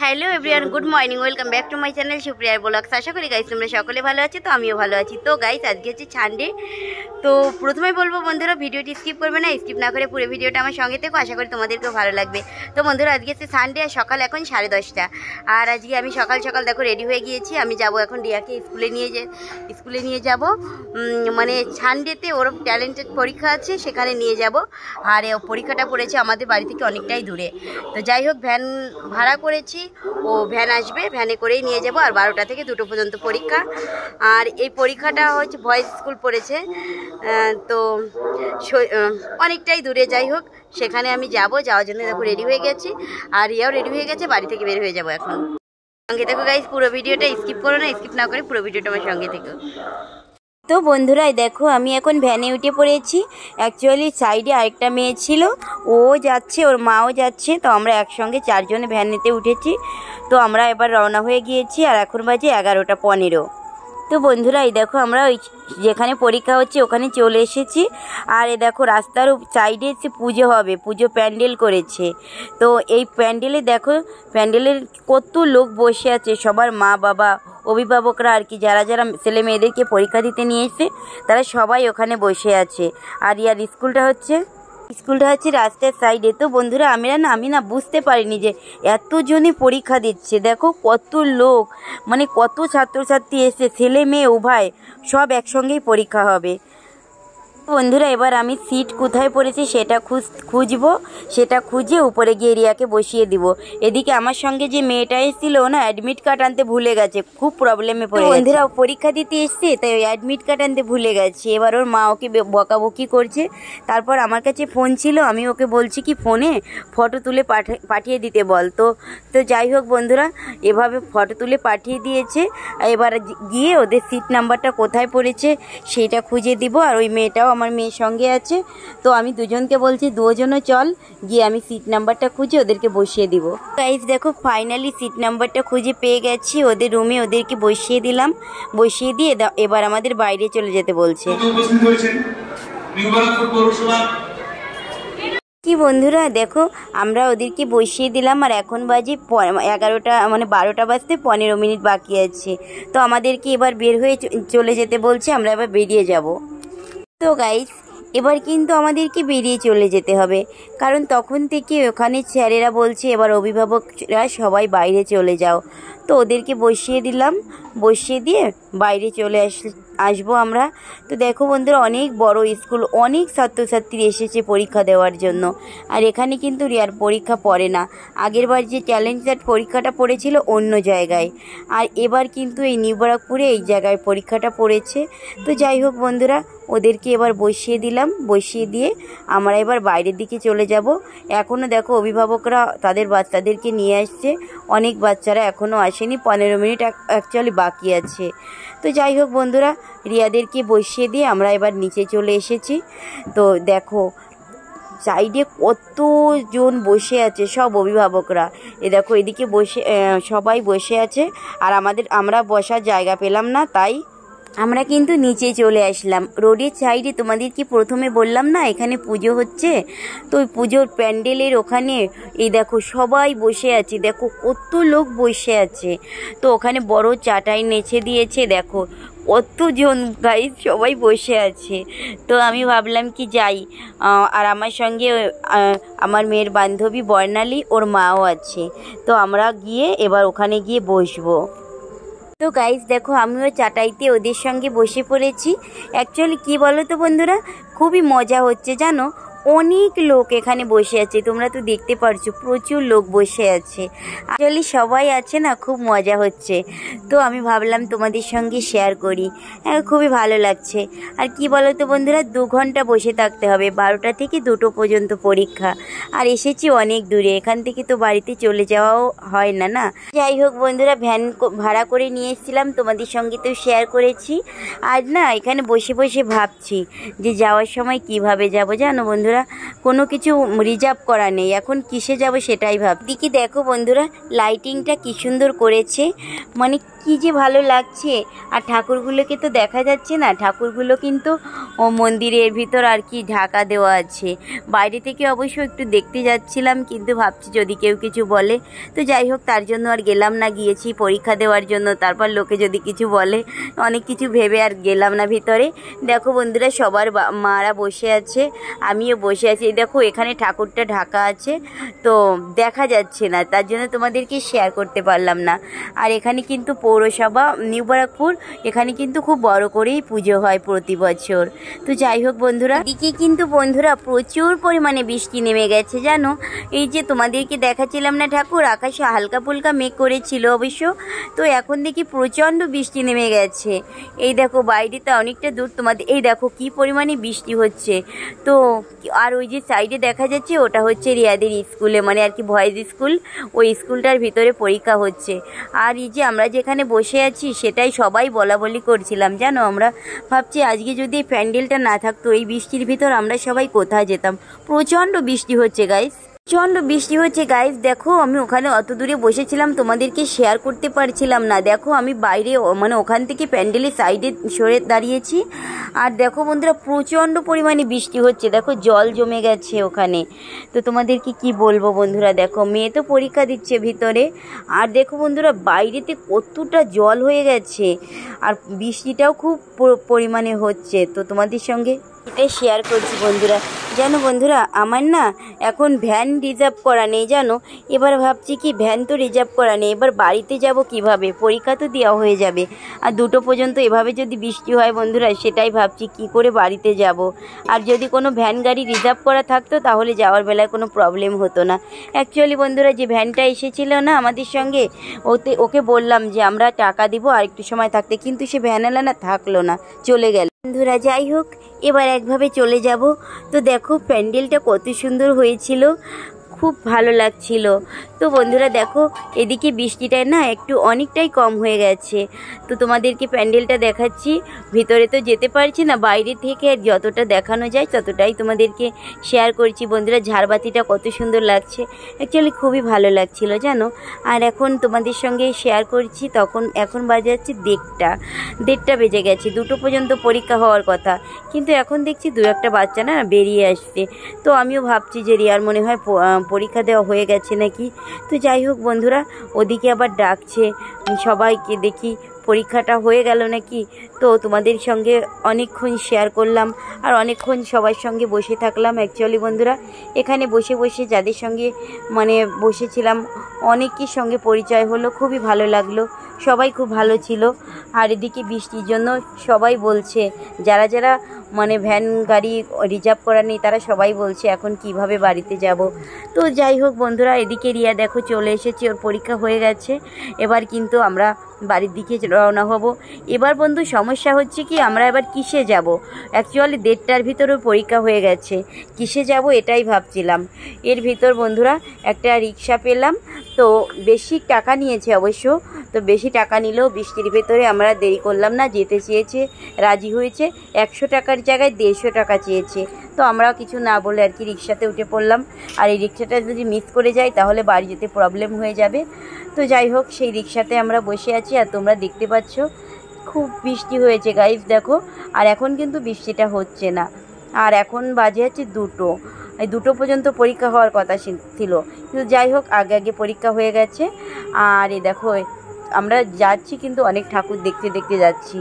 Hello everyone, good morning, welcome back to my channel সুপ্রিয়ার blogs. আশা করি guys তোমরা সকলে ভালো আছো, তো আমিও ভালো আছি। তো গাইস আজকে হচ্ছে সানডে, তো প্রথমেই বলবো বন্ধুরা ভিডিওটি স্কিপ করবে না, স্কিপ না করে পুরো ভিডিওটা আমার সঙ্গে থেকো, আশা করি তোমাদেরকেও ভালো লাগবে। তো বন্ধুরা আজকে হচ্ছে সানডে, আর সকাল এখন 10:30, আর আজকে আমি সকাল সকাল দেখো রেডি হয়ে গিয়েছি। আমি যাব এখন রিয়াকে স্কুলে নিয়ে যাব, মানে সানডেতে ওর ট্যালেন্টেড পরীক্ষা আছে, সেখানে নিয়ে যাব। আর পরীক্ষাটা পড়েছে আমাদের বাড়ি থেকে অনেকটাই দূরে, তো যাই হোক ভ্যান ভাড়া করেছি, ও ভ্যান আসবে, ভ্যানে করেই নিয়ে যাব। আর 12টা থেকে 2টো পর্যন্ত পরীক্ষা। আর এই পরীক্ষাটা হচ্ছে ভয়েস স্কুল পড়েছে, তো অনেকটাই দূরে, যাই হোক সেখানে আমি যাওয়ার জন্য দেখো রেডি হয়ে গেছি। আর রিয়াও রেডি হয়ে গেছে, বাড়ি থেকে বের হয়ে যাব এখন। সঙ্গে দেখো গাইস, পুরো ভিডিওটা স্কিপ করো না, স্কিপ না করে পুরো ভিডিওটা আমার সঙ্গে থেকো। তো বন্ধুরাই দেখো আমি এখন ভ্যানে উঠে পড়েছি। অ্যাকচুয়ালি সাইডে আরেকটা মেয়ে ছিল, ও যাচ্ছে, ওর মাও যাচ্ছে, তো আমরা একসঙ্গে 4 জনে ভ্যানেতে উঠেছি। তো আমরা এবার রওনা হয়ে গিয়েছি, আর এখন বাজে 11:15। তো বন্ধুরা এই দেখো আমরা ওই যেখানে পরীক্ষা হচ্ছে ওখানে চলে এসেছি। আর এ দেখো রাস্তার সাইডে এসে পুজো হবে, পুজো প্যান্ডেল করেছে। তো এই প্যান্ডেলে দেখো, প্যান্ডেলের কত লোক বসে আছে, সবার মা বাবা অভিভাবকরা আর কি, যারা যারা ছেলে মেয়েদেরকে পরীক্ষা দিতে নিয়ে এসে তারা সবাই ওখানে বসে আছে। আর ইয়ার স্কুলটা হচ্ছে রাস্তার সাইডে। তো বন্ধুরা আমি না বুঝতে পারিনি যে এতজনই পরীক্ষা দিচ্ছে। দেখো কত লোক, মানে কত ছাত্রছাত্রী এসে, ছেলে মেয়ে উভয়, সব একসঙ্গেই পরীক্ষা হবে। বন্ধুরা এবার আমি সিট কোথায় পড়েছি সেটা খুঁজবো, সেটা খুঁজে উপরে গিয়ে রিয়াকে বসিয়ে দিব। এদিকে আমার সঙ্গে যে মেয়েটা এসেছিল না, অ্যাডমিট কার্ড আনতে ভুলে গেছে, খুব প্রবলেমে পড়ে গেছে। বন্ধুরা পরীক্ষা দিতে এসছে, তাই অ্যাডমিট কার্ড আনতে ভুলে গেছে। এবার ওর মা ওকে বকাবকি করছে। তারপর আমার কাছে ফোন ছিল, আমি ওকে বলছি কি ফোনে ফটো তুলে পাঠিয়ে দিতে বল। তো যাই হোক বন্ধুরা এভাবে ফটো তুলে পাঠিয়ে দিয়েছে। এবার গিয়ে ওদের সিট নাম্বারটা কোথায় পড়েছে সেইটা খুঁজে দিব। আর ওই মেয়েটাও আমার মেয়ের সঙ্গে আছে, তো আমি দুজনকে বলছি দুজনও চল গিয়ে আমি সিট নাম্বারটা খুঁজে ওদেরকে বসিয়ে দিব। গাইস দেখো ফাইনালি সিট নাম্বারটা খুঁজে পেয়ে গেছি, ওদের রুমে ওদেরকে বসিয়ে দিলাম। বসিয়ে দিয়ে এবার আমাদের বাইরে চলে যেতে বলছে। কি বন্ধুরা দেখো আমরা ওদেরকে বসিয়ে দিলাম, আর এখন বাজে 11টা, মানে 12টা বাজতে 15 মিনিট বাকি আছে। তো আমাদেরকে এবার বের হয়ে চলে যেতে বলছে, আমরা এবার বেরিয়ে যাব। তো গাইস এবার কিন্তু আমাদেরকে বেরিয়ে চলে যেতে হবে, কারণ তখন থেকে ওখানে স্যারেরা বলছে এবার অভিভাবকরা সবাই বাইরে চলে যাও। তো ওদেরকে বসিয়ে দিলাম, বসিয়ে দিয়ে বাইরে চলে আসবো আমরা। তো দেখো বন্ধুরা অনেক বড় স্কুল, অনেক ছাত্রছাত্রী এসেছে পরীক্ষা দেওয়ার জন্য। আর এখানে কিন্তু রিয়ার পরীক্ষা পড়ে না, আগেরবার যে ট্যালেন্টেড পরীক্ষাটা পড়েছিল অন্য জায়গায়, আর এবার কিন্তু এই নিউ ব্যারাকপুরে এই জায়গায় পরীক্ষাটা পড়েছে। তো যাই হোক বন্ধুরা ওদেরকে এবার বসিয়ে দিলাম, বসিয়ে দিয়ে আমরা এবার বাইরের দিকে চলে যাব। এখনও দেখো অভিভাবকরা তাদের বাচ্চাদেরকে নিয়ে আসছে, অনেক বাচ্চারা এখনও আসেনি, 15 মিনিট অ্যাকচুয়ালি বাকি আছে। তো যাই হোক বন্ধুরা রিয়াদেরকে বসিয়ে দিয়ে আমরা এবার নিচে চলে এসেছি। তো দেখো সাইডে কতজন বসে আছে, সব অভিভাবকরা। দেখো এদিকে সবাই বসে আছে, আর আমরা বসার জায়গা পেলাম না, তাই আমরা কিন্তু নিচে চলে আসলাম। রোডের সাইডে তোমাদেরকে প্রথমে বললাম না এখানে পুজো হচ্ছে, তো ওই পুজোর প্যান্ডেলের ওখানে এই দেখো সবাই বসে আছে, দেখো কত লোক বসে আছে। তো ওখানে বড় চাটাই নেচে দিয়েছে, দেখো কতজন গাইস সবাই বসে আছে। তো আমি ভাবলাম কি যাই, আর আমার সঙ্গে আমার মেয়ের বান্ধবী বর্ণালী, ওর মাও আছে। তো আমরা গিয়ে এবার ওখানে গিয়ে বসবো। তো গাইস দেখো আমিও চাটাইতে ওদের সঙ্গে বসে পড়েছি। অ্যাকচুয়ালি কি বলো তো বন্ধুরা, খুবই মজা হচ্ছে জানো, অনেক লোক এখানে বসে আছে, তোমরা তো দেখতে পারছো প্রচুর লোক বসে আছে। অ্যাকচুয়ালি সবাই আছে না, খুব মজা হচ্ছে। তো আমি ভাবলাম তোমাদের সঙ্গে শেয়ার করি, খুবই ভালো লাগছে। আর কি বলো তো বন্ধুরা 2 ঘন্টা বসে থাকতে হবে, 12টা থেকে 2টো পর্যন্ত পরীক্ষা। আর এসেছি অনেক দূরে, এখান থেকে তো বাড়িতে চলে যাওয়াও হয় না না। যাই হোক বন্ধুরা ভ্যান ভাড়া করে নিয়ে এসেছিলাম, তোমাদের সঙ্গে তো শেয়ার করেছি। আর না এখানে বসে বসে ভাবছি যে যাওয়ার সময় কিভাবে যাব জানো বন্ধুরা। বন্ধুরা, কোনো কিছু রিজার্ভ করা নেই, এখন কিসে যাব সেটাই ভাবছি। কি দেখো বন্ধুরা, লাইটিংটা কি সুন্দর করেছে, মানে কি যে ভালো লাগছে। আর ঠাকুরগুলোকে তো দেখা যাচ্ছে না, ঠাকুরগুলো কিন্তু মন্দিরের ভিতর আর কি ঢাকা দেওয়া আছে। বাইরে থেকে অবশ্য একটু দেখতে যাচ্ছিলাম, কিন্তু ভাবছি যদি কেউ কিছু বলে, তো যাই হোক তার জন্য আর গেলাম না। গিয়েছি পরীক্ষা দেওয়ার জন্য, তারপর লোকে যদি কিছু বলে, অনেক কিছু ভেবে আর গেলাম না ভিতরে। দেখো বন্ধুরা, সবার মারা বসে আছে, আমিও বসে আছি। দেখো এখানে ঠাকুরটা ঢাকা আছে, তো দেখা যাচ্ছে না, তার জন্য তোমাদেরকে শেয়ার করতে পারলাম না। আর এখানে কিন্তু পৌরসভা নিউ ব্যারাকপুর, এখানে কিন্তু খুব বড় করেই পুজো হয় প্রতি বছর। তো যাই হোক বন্ধুরা, এদিকে কিন্তু বন্ধুরা প্রচুর পরিমাণে বৃষ্টি নেমে গেছে জানো। এই যে তোমাদেরকে দেখাচ্ছিলাম না ঠাকুর, আকাশে হালকা ফুলকা মেঘ করেছিল অবশ্য, তো এখন দেখি প্রচণ্ড বৃষ্টি নেমে গেছে। এই দেখো বাইরেতে অনেকটা দূর তোমাদের, এই দেখো কি পরিমাণে বৃষ্টি হচ্ছে। তো আর ওই যে সাইডে দেখা যাচ্ছে, ওটা হচ্ছে রিয়াদের স্কুলে, মানে আর কি ভয়েস স্কুল, ওই স্কুলটার ভিতরে পরীক্ষা হচ্ছে। আর এই যে আমরা যেখানে বসে আছি, সেটাই সবাই বলা বলি করছিলাম জানো। আমরা ভাবছি আজকে যদি এই প্যান্ডেলটা না থাকতো, এই বৃষ্টির ভিতর আমরা সবাই কোথায় যেতাম। প্রচণ্ড বৃষ্টি হচ্ছে গাইস, প্রচণ্ড বৃষ্টি হচ্ছে গাইস। দেখো আমি ওখানে অত দূরে বসেছিলাম, তোমাদেরকে শেয়ার করতে পারছিলাম না। দেখো আমি বাইরে, মানে ওখান থেকে প্যান্ডেলের সাইডে সরে দাঁড়িয়েছি, আর দেখো বন্ধুরা প্রচণ্ড পরিমাণে বৃষ্টি হচ্ছে। দেখো জল জমে গেছে ওখানে। তো তোমাদেরকে কি বলবো বন্ধুরা, দেখো মেয়ে তো পরীক্ষা দিচ্ছে ভিতরে, আর দেখো বন্ধুরা বাইরেতে কতটা জল হয়ে গেছে, আর বৃষ্টিটাও খুব পরিমাণে হচ্ছে। তো তোমাদের সঙ্গে এটাই শেয়ার করছি বন্ধুরা। জানো বন্ধুরা, আমার না এখন ভ্যান রিজার্ভ করা নেই জানো। এবার ভাবছি কি, ভ্যান তো রিজার্ভ করা নেই, এবার বাড়িতে যাব কিভাবে, পরীক্ষা তো দেওয়া হয়ে যাবে। আর 2টো পর্যন্ত এভাবে যদি বৃষ্টি হয় বন্ধুরা, সেটাই ভাবছি কি করে বাড়িতে যাব। আর যদি কোনো ভ্যান গাড়ি রিজার্ভ করা থাকতো, তাহলে যাওয়ার বেলায় কোনো প্রবলেম হতো না। অ্যাকচুয়ালি বন্ধুরা, যে ভ্যানটা এসেছিল না আমাদের সঙ্গে, ওকে বললাম যে আমরা টাকা দিব আর একটু সময় থাকতে, কিন্তু সে ভ্যানওয়ালা না থাকলো না, চলে গেল। বন্ধুরা যাই হোক, এবার একভাবে চলে যাব। তো দেখো প্যান্ডেলটা কত সুন্দর হয়েছিল, খুব ভালো লাগছিল। তো বন্ধুরা দেখো, এদিকে বৃষ্টিটা না একটু অনেকটাই কম হয়ে গেছে। তো তোমাদেরকে প্যান্ডেলটা দেখাচ্ছি, ভিতরে তো যেতে পারছি না, বাইরে থেকে যতটা দেখানো যায় ততটাই তোমাদেরকে শেয়ার করছি বন্ধুরা। ঝাড়বাতিটা কত সুন্দর লাগছে, অ্যাকচুয়ালি খুবই ভালো লাগছিল জানো। আর এখন তোমাদের সঙ্গে শেয়ার করছি, এখন বাজে যাচ্ছে 1:30 বেজে গেছে। 2টো পর্যন্ত পরীক্ষা হওয়ার কথা, কিন্তু এখন দেখছি 2-1টা বাচ্চা না বেরিয়ে আসছে। তো আমিও ভাবছি যে রিয়ার মনে হয় পরীক্ষা দেওয়া হয়ে গেছে নাকি। তো যাই হোক বন্ধুরা, ওদিকে আবার ডাকছে সবাইকে, দেখি পরীক্ষাটা হয়ে গেল নাকি। তো তোমাদের সঙ্গে অনেকক্ষণ শেয়ার করলাম, আর অনেকক্ষণ সবার সঙ্গে বসে থাকলাম। অ্যাকচুয়ালি বন্ধুরা, এখানে বসে বসে যাদের সঙ্গে মানে বসেছিলাম, অনেকের সঙ্গে পরিচয় হলো, খুবই ভালো লাগলো, সবাই খুব ভালো ছিল। আর এদিকে বৃষ্টির জন্য সবাই বলছে, যারা যারা মানে ভ্যান গাড়ি রিজার্ভ করা নেই, তারা সবাই বলছে এখন কিভাবে বাড়িতে যাব। তো যাই হোক বন্ধুরা, এদিকে রিয়া দেখো চলে এসেছে, ওর পরীক্ষা হয়ে গেছে। এবার কিন্তু আমরা বাড়ির দিকে রওনা হব। এবার বন্ধু সমস্যা হচ্ছে কি, আমরা এবার কিসে যাব। অ্যাকচুয়ালি 1:30টার ভিতর ওর পরীক্ষা হয়ে গেছে, কিসে যাব এটাই ভাবছিলাম। এর ভিতর বন্ধুরা একটা রিক্সা পেলাম, তো বেশি টাকা নিয়েছে অবশ্য। তো বেশি টাকা নিলেও বৃষ্টির ভেতরে আমরা দেরি করলাম না, যেতে চেয়েছে, রাজি হয়েছে। 100 টাকার জায়গায় 150 টাকা চেয়েছে। তো আমরাও কিছু না বলে আর কি রিক্সাতে উঠে পড়লাম। আর এই রিক্সাটা যদি মিস করে যাই, তাহলে বাড়ি যেতে প্রবলেম হয়ে যাবে। তো যাই হোক, সেই রিক্সাতে আমরা বসে আছি, আর তোমরা দেখতে পাচ্ছ খুব বৃষ্টি হয়েছে গাইস দেখো। আর এখন কিন্তু বৃষ্টিটা হচ্ছে না, আর এখন বাজে হচ্ছে 2টো। এই 2টো পর্যন্ত পরীক্ষা হওয়ার কথা ছিল, কিন্তু যাই হোক আগে পরীক্ষা হয়ে গেছে। আর এই দেখো আমরা যাচ্ছি, কিন্তু অনেক ঠাকুর দেখতে দেখতে যাচ্ছি।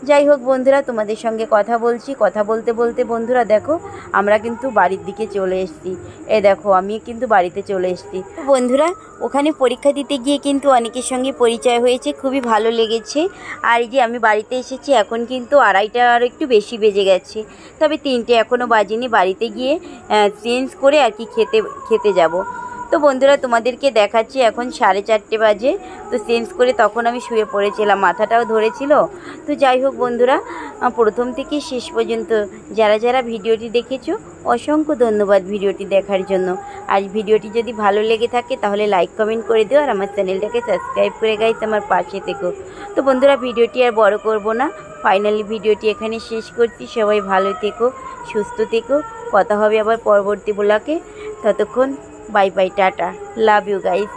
যাই হোক বন্ধুরা, তোমাদের সঙ্গে কথা বলছি, কথা বলতে বলতে বন্ধুরা দেখো আমরা কিন্তু বাড়ির দিকে চলে এসেছি। এই দেখো আমি কিন্তু বাড়িতে চলে এসেছি। বন্ধুরা ওখানে পরীক্ষা দিতে গিয়ে কিন্তু অনেকের সঙ্গে পরিচয় হয়েছে, খুবই ভালো লেগেছে। আর এই যে আমি বাড়িতে এসেছি, এখন কিন্তু 2:30টা আর একটু বেশি বেজে গেছে, তবে 3টে এখনও বাজেনি। বাড়িতে গিয়ে চেঞ্জ করে আর কি খেতে যাব। তো বন্ধুরা তোমাদেরকে দেখাচ্ছি, এখন 4:30 বাজে। তো চেঞ্জ করে তখন আমি শুয়ে পড়েছিলাম, মাথাটাও ধরেছিল। তো যাই হোক বন্ধুরা, প্রথম থেকে শেষ পর্যন্ত যারা যারা ভিডিওটি দেখেছো, অসংখ্য ধন্যবাদ ভিডিওটি দেখার জন্য। আজ ভিডিওটি যদি ভালো লেগে থাকে, তাহলে লাইক কমেন্ট করে দিও, আর আমার চ্যানেলটাকে সাবস্ক্রাইব করে গাইস আমার পাশে থেকো। তো বন্ধুরা ভিডিওটি আর বড় করব না, ফাইনালি ভিডিওটি এখানে শেষ করছি। সবাই ভালো থেকো, সুস্থ থেকো, কথা হবে আবার পরবর্তী ব্লগে। ততক্ষণ bye bye, tata, love you guys.